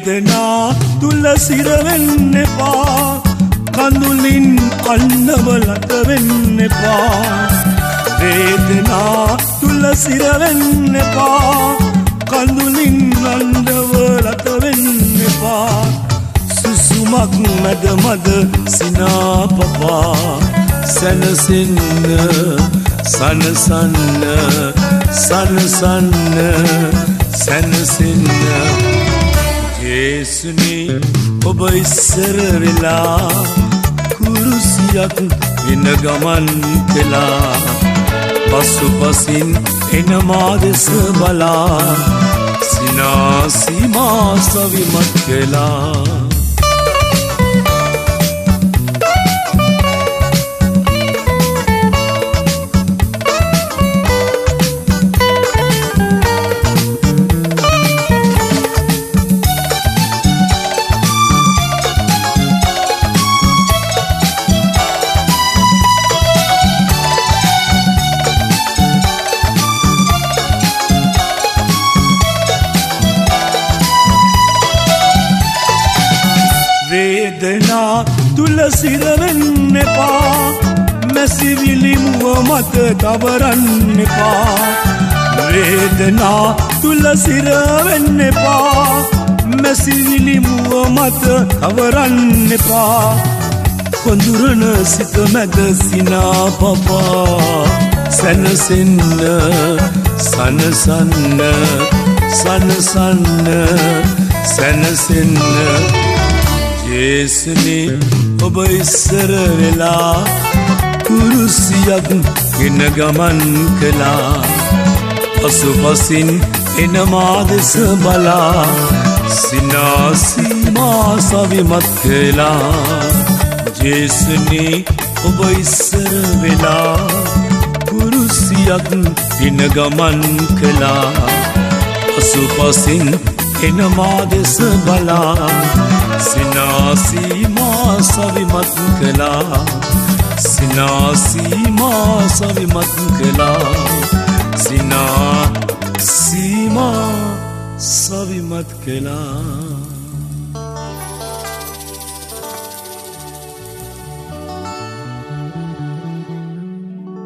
වේදනා තුල සිර වෙන්න එපා කඳුලින් අන්නවලට වෙන්න එපා වේදනා තුල සිර වෙන්න එපා කඳුලින් අන්නවලට වෙන්න එපා සුසුමක් මැද මද සිනාපපා සනසින්න සනසන්න සනසන්න සනසින්න ජේසුනි ඔබ ඉස්සර වෙලා කුරුසියක් වෙන ගමන් කළා පසුපසින් එන මා දෙස බලා සිනාසීමා සවිමත් කළා වේදනා තුල සිර වෙන්න එපා මැසිවිලි මුව මත තවරන්න එපා වේදනා තුල සිර වෙන්න එපා මැසිවිලි මුව මත තවරන්න එපා කොඳුරන සිත මැද සිනාපපා සනසෙන්න සනසන්න සනසන්න සනසෙන්න ජේසුනි ඔබ ඉස්සර වෙලා කුරුසියක් ගෙන ගමන් කළා පසුපසින් එන මා දෙස බලා සිනාසීමා සවිමත් කළා ජේසුනි ඔබ ඉස්සර වෙලා කුරුසියක් ගෙන ගමන් කළා පසුපසින් එන මා දෙස බලා සිනාසීමා සවිමත් කළා සිනාසීමා සවිමත් කළා සිනාසීමා සවිමත් කළා